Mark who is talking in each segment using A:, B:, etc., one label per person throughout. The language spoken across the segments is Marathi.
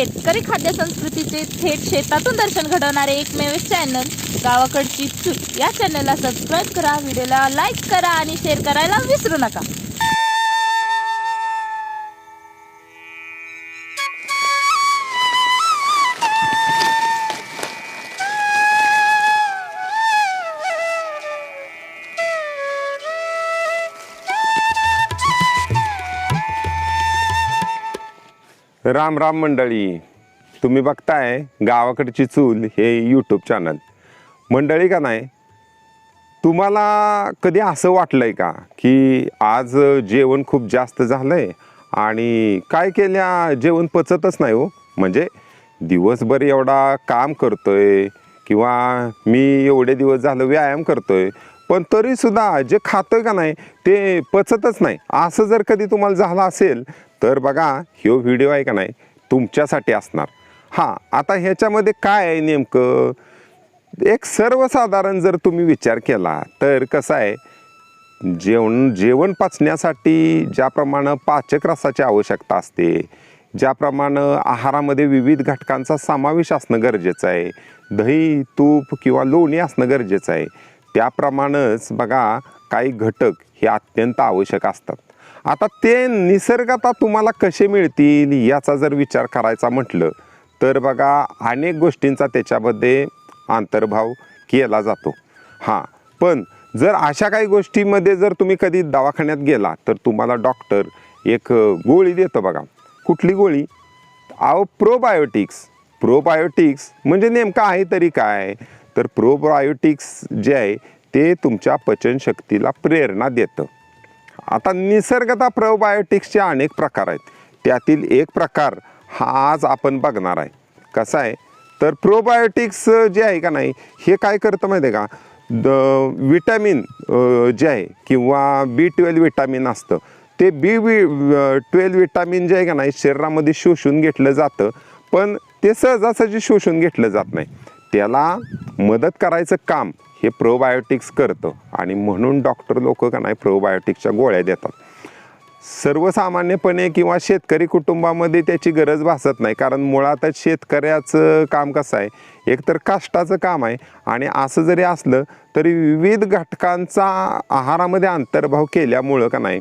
A: शेतकरी खाद्य संस्कृतीचे थेट शेतातून दर्शन घडवणारे एकमेव चॅनल गावाकडची चूल या चॅनलला सबस्क्राईब करा, व्हिडिओला लाईक करा आणि शेअर करायला विसरू नका।
B: राम राम मंडळी, तुम्ही बघताय गावाकडची चूल हे यूट्यूब चॅनल। मंडळी का नाही, तुम्हाला कधी असं वाटलंय का की आज जेवण खूप जास्त झालंय आणि काय केल्या जेवण पचतच नाही हो। म्हणजे दिवसभर एवढा काम करतोय किंवा मी एवढे दिवस झालं व्यायाम करतोय, पण तरीसुद्धा जे खातोय का नाही ते पचतच नाही। असं जर कधी तुम्हाला झालं असेल तर बघा, ह्यो व्हिडिओ आहे का नाही तुमच्यासाठी असणार। हां, आता ह्याच्यामध्ये काय आहे नेमकं, एक सर्वसाधारण जर तुम्ही विचार केला तर कसं आहे, जेवण पचण्यासाठी ज्याप्रमाणे पाचक रसाची आवश्यकता असते, ज्याप्रमाणे आहारामध्ये विविध घटकांचा समावेश असणं गरजेचं आहे, दही तूप किंवा लोणी असणं गरजेचं आहे, त्याप्रमाणेच बघा काही घटक हे अत्यंत आवश्यक असतात। आता ते निसर्गात तुम्हाला कसे मिळतील याचा जर विचार करायचा म्हटलं तर बघा अनेक गोष्टींचा त्याच्यामध्ये अंतर्भाव केला जातो। हां, पण जर अशा काही गोष्टींमध्ये जर तुम्ही कधी दवाखान्यात गेला तर तुम्हाला डॉक्टर एक गोळी देतो बघा। कुठली गोळी? प्रोबायोटिक्स म्हणजे नेमकं आहे तरी काय, तर प्रोबायोटिक्स जे आहे ते तुमच्या पचनशक्तीला प्रेरणा देतं। आता निसर्गतः प्रोबायोटिक्सचे अनेक प्रकार आहेत, त्यातील एक प्रकार हा आज आपण बघणार आहे। कसं आहे तर प्रोबायोटिक्स जे आहे का नाही हे काय करतं माहिती आहे का, विटॅमिन जे आहे किंवा B12 विटॅमिन असतं ते B12 विटॅमिन जे आहे का नाही शरीरामध्ये शोषून घेतलं जातं, पण ते सहजासहजी शोषून घेतलं जात नाही, त्याला मदत करायचं काम हे प्रोबायोटिक्स करतं आणि म्हणून डॉक्टर लोक का नाही प्रोबायोटिक्सच्या गोळ्या देतात। सर्वसामान्यपणे किंवा शेतकरी कुटुंबामध्ये त्याची गरज भासत नाही, कारण मुळातच शेतकऱ्याचं काम कसं आहे, एकतर कष्टाचं काम आहे आणि असं जरी असलं तरी विविध घटकांचा आहारामध्ये अंतर्भाव केल्यामुळं का नाही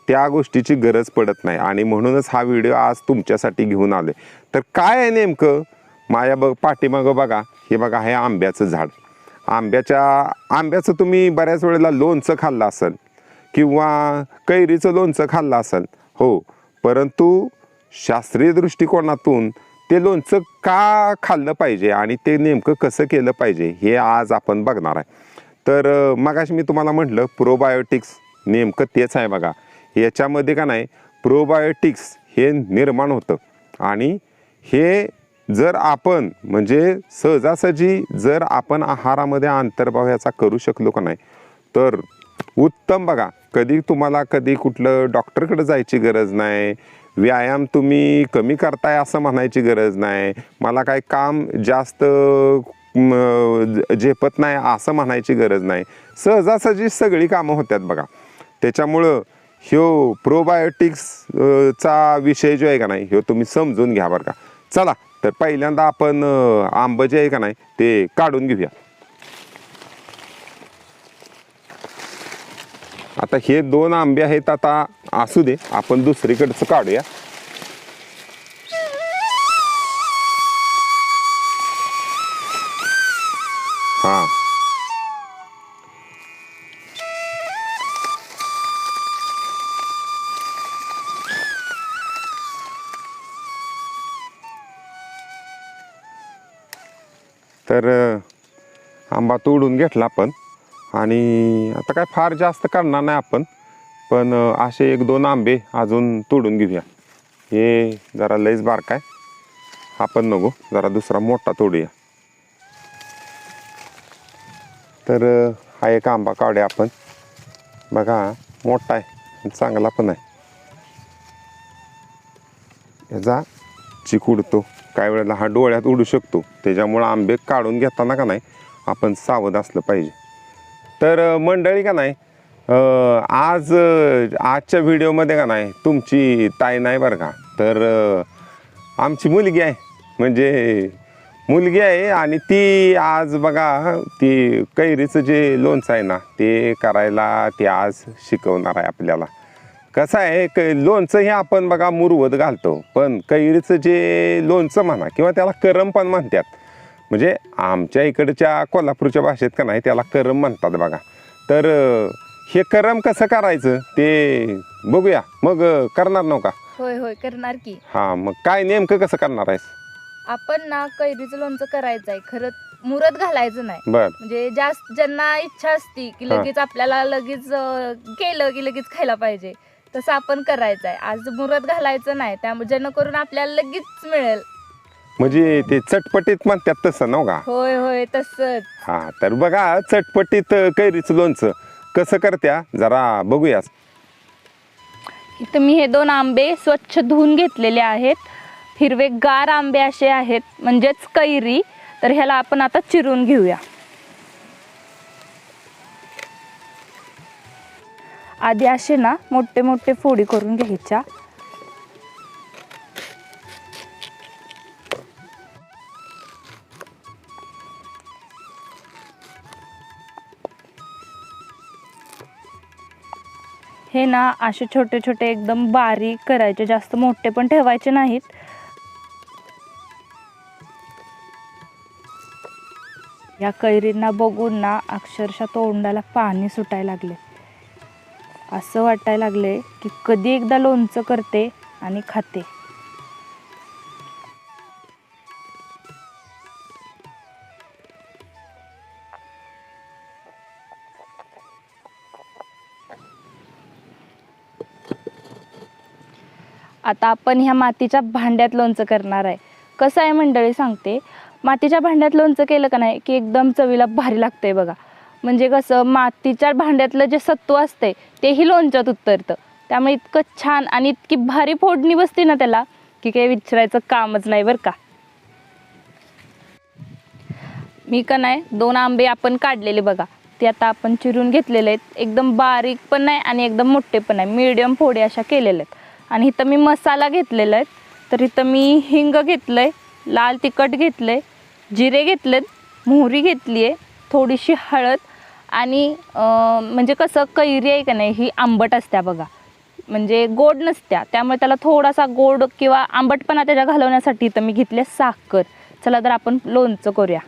B: त्या गोष्टीची गरज पडत नाही आणि म्हणूनच हा व्हिडिओ आज तुमच्यासाठी घेऊन आलोय। तर काय आहे नेमकं, माझ्या पाठीमागं बघा, हे बघा हे आंब्याचं झाड। आंब्याचं तुम्ही बऱ्याच वेळेला लोणचं खाल्लं असेल किंवा कैरीचं लोणचं खाल्लं असेल, हो, परंतु शास्त्रीय दृष्टिकोनातून ते लोणचं का खाल्लं पाहिजे आणि ते नेमकं कसं केलं पाहिजे हे आज आपण बघणार आहे। तर मगाशी मी तुम्हाला म्हटलं प्रोबायोटिक्स नेमकं तेच आहे बघा। याच्यामध्ये का नाही प्रोबायोटिक्स हे निर्माण होतं आणि हे जर आपण म्हणजे सहजासहजी जर आपण आहारामध्ये अंतर्भाव याचा करू शकलो का नाही तर उत्तम। बघा, तुम्हाला कधी कुठलं डॉक्टरकडे जायची गरज नाही, व्यायाम तुम्ही कमी करताय असं म्हणायची गरज नाही, मला काय काम जास्त झेपत नाही असं म्हणायची गरज नाही, सहजासहजी सगळी कामं होतात बघा। त्याच्यामुळं ह्यो प्रोबायोटिक्सचा विषय जो आहे का नाही ह्यो तुम्ही समजून घ्या बरं का। चला तर पहिल्यांदा आपण आंबं जे आहे का नाही ते काढून घेऊया। आता हे दोन आंबे आहेत, आता असू दे, आपण दुसरीकडचं काढूया। हां, तर आंबा तोडून घेतला आपण आणि आता काय फार जास्त करणार नाही आपण, पण असे एक दोन आंबे अजून तोडून घेऊया। हे जरा लईच बारका आहे, आपण नको, जरा दुसरा मोठा तोडूया। तर हा एक आंबा काढूया आपण, बघा मोठा आहे, चांगला पण आहे, याचा चिक उडतो, काही वेळेला हा डोळ्यात उडू शकतो, त्याच्यामुळं आंबे काढून घेताना का नाही आपण सावध असलं पाहिजे। तर मंडळी का नाही आजच्या व्हिडिओमध्ये का नाही तुमची ताई नाही बरं का, तर आमची मुलगी आहे म्हणजे मुलगी आहे आणि ती आज बघा ती कैरीचं जे लोणचं आहे ना ते करायला ती आज शिकवणार आहे आपल्याला. कसं आहे लोणचं हे आपण बघा मुरवत घालतो, पण कैरीचं जे लोणचं म्हणा किंवा त्याला करम पण म्हणतात. म्हणजे आमच्या इकडच्या कोल्हापूरच्या भाषेत का नाही त्याला करम म्हणतात बघा. तर हे करम कसं करायचं ते बघूया. मग करणार नव्ह का?
C: होय होय करणार की.
B: हां, मग काय नेमकं कसं करणार आहेस?
C: आपण ना कैरीचं लोणचं करायचं आहे, खरं मुरत घालायचं नाही.
B: बर.
C: म्हणजे जास्त ज्यांना इच्छा असती की लगेच आपल्याला लगेच केलं की लगेच खायला पाहिजे तसं आपण करायचं आहे. आज मुरत घालायचं नाही, त्यामुळे जेणेकरून आपल्याला लगेच मिळेल.
B: म्हणजे ते चटपटीत म्हणतात तसं नव्ह का?
C: होय होय तसंच.
B: हां, तर बघा चटपटीत कैरीचं लोणचं कसं करत्या जरा बघूया.
A: इथं मी हे 2 आंबे स्वच्छ धुवून घेतलेले आहेत. हिरवेगार आंबे असे आहेत, म्हणजेच कैरी. तर ह्याला आपण आता चिरून घेऊया. आधी असे ना मोठे मोठे फोडी करून घ्यायच्या. हे ना असे छोटे छोटे एकदम बारीक करायचे, जास्त मोठे पण ठेवायचे नाहीत. या कैरींना बघून ना अक्षरशः तोंडाला पाणी सुटायला लागले. असं वाटायला लागले की कधी एकदा लोणचं करते आणि खाते. आता आपण ह्या मातीच्या भांड्यात लोणचं करणार आहे. कसं आहे मंडळी सांगते, मातीच्या भांड्यात लोणचं केलं का नाही की एकदम चवीला भारी लागतंय बघा. म्हणजे कसं मातीच्या भांड्यातलं जे सत्व असते तेही लोणच्यात उतरतं. त्यामुळे इतकं छान आणि इतकी भारी फोडणी बसते ना त्याला की काही विचारायचं कामच नाही बरं का. मी का नाही 2 आंबे आपण काढलेले बघा, ते आता आपण चिरून घेतलेले आहेत. एकदम बारीक पण नाही आणि एकदम मोठे पण नाही, मीडियम फोडी अशा केलेल्या आहेत. आणि इथं मी मसाला घेतलेला आहे. तर इथं मी हिंग घेतलं आहे, लाल तिखट घेतलं आहे, जिरे घेतलेत, मोहरी घेतली आहे, थोडीशी हळद आणि म्हणजे कसं कैरी आहे का नाही ही आंबट असत्या बघा, म्हणजे गोड नसत्या. त्यामुळे त्याला थोडासा गोड किंवा आंबटपणा त्याच्या घालवण्यासाठी इथं मी घेतले साखर. चला तर आपण लोणचं करूया.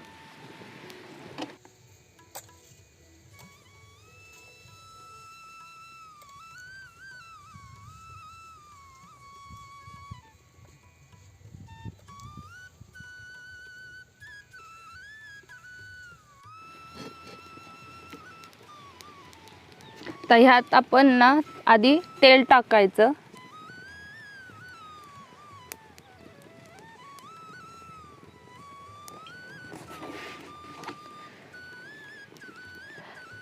A: तर ह्यात आपण ना आधी तेल टाकायचं.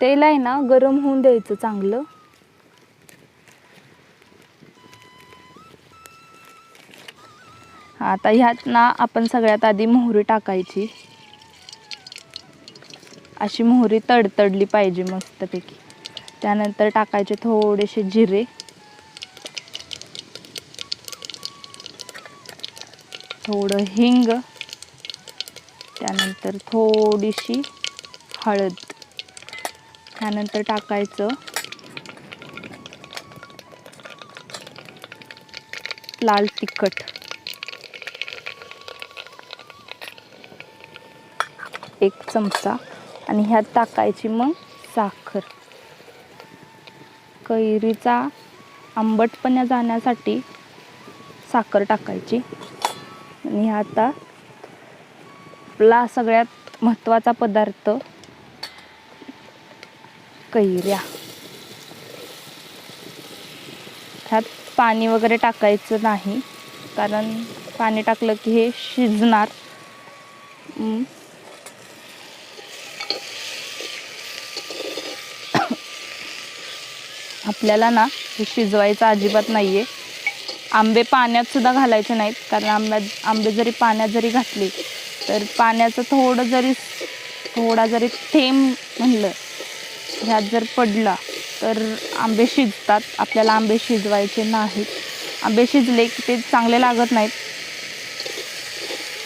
A: तेल आहे ना गरम होऊन द्यायचं चांगलं. आता ह्यात ना आपण सगळ्यात आधी मोहरी टाकायची. अशी मोहरी तडतडली पाहिजे मस्तपैकी. त्यानंतर टाकायचे थोडेसे जिरे, थोडं हिंग, त्यानंतर थोडीशी हळद, त्यानंतर टाकायचं लाल तिखट, 1 चमचा आणि ह्यात टाकायची मग साखर. कैरीचा आंबटपणा जाण्यासाठी साखर टाकायची. आणि हा आता आपला सगळ्यात महत्त्वाचा पदार्थ कैऱ्या. ह्यात पाणी वगैरे टाकायचं नाही, कारण पाणी टाकलं की हे शिजणार. आपल्याला ना हे शिजवायचं अजिबात नाही आहे. आंबे पाण्यात सुद्धा घालायचे नाहीत, कारण आंबे जरी पाण्यात जरी घातले तर पाण्याचं थोडा जरी थेंब म्हणलं ह्यात जर पडला तर आंबे शिजतात. आपल्याला आंबे शिजवायचे नाहीत. आंबे शिजले की ते चांगले लागत नाहीत.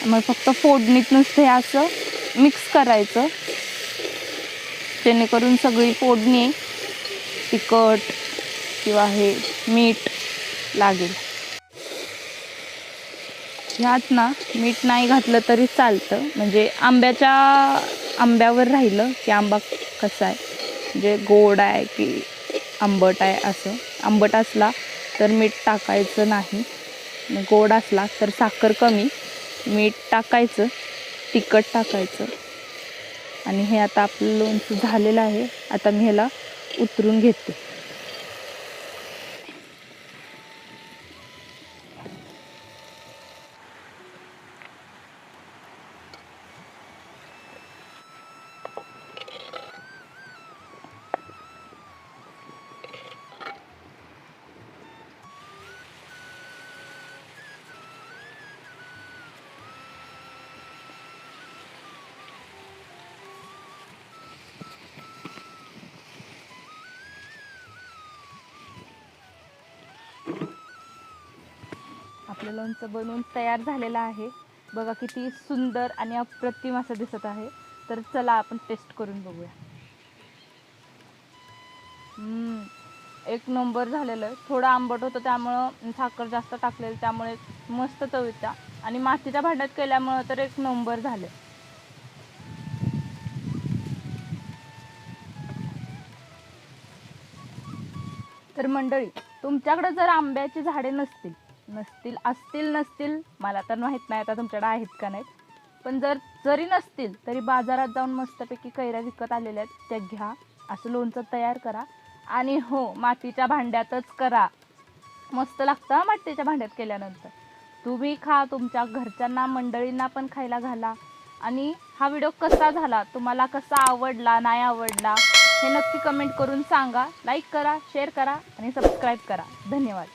A: मग फक्त फोडणीत नुसतं हे असं मिक्स करायचं, जेणेकरून सगळी फोडणी तिखट किंवा हे मीठ लागेल. ह्यात ना मीठ नाही घातलं तरी चालतं, म्हणजे आंब्यावर राहिलं की आंबा कसा आहे, म्हणजे गोड आहे की आंबट आहे. असं आंबट असला तर मीठ टाकायचं नाही, गोड असला तर साखर कमी, मीठ टाकायचं, तिखट टाकायचं. आणि हे आता आपलं लोणचं झालेलं आहे. आता मी ह्याला उतरून घेते. आपलं लोणचं बनवून तयार झालेलं आहे. बघा किती सुंदर आणि अप्रतिम असं दिसत आहे. तर चला आपण टेस्ट करून बघूया. एक नंबर झालेलं आहे. थोडं आंबट होतं त्यामुळं साखर जास्त टाकलेलं, त्यामुळे मस्त चव येते. आणि मातीच्या भांड्यात केल्यामुळं तर एक नंबर झाले. तर मंडळी, तुमच्याकडे जर आंब्याची झाडे नसतील मला तर माहीत नाही आता तुमच्याकडे आहेत का नाहीत, पण जरी नसतील तरी बाजारात जाऊन मस्तपैकी कैऱ्या विकत आलेल्या आहेत त्या घ्या, असं लोणचं तयार करा. आणि हो, मातीच्या भांड्यातच करा, मस्त लागतं मातीच्या भांड्यात केल्यानंतर. तुम्ही खा, तुमच्या घरच्यांना मंडळींना पण खायला घाला. आणि हा व्हिडिओ कसा झाला, तुम्हाला कसा आवडला नाही आवडला हे नक्की कमेंट करून सांगा. लाईक करा, शेअर करा आणि सबस्क्राईब करा. धन्यवाद.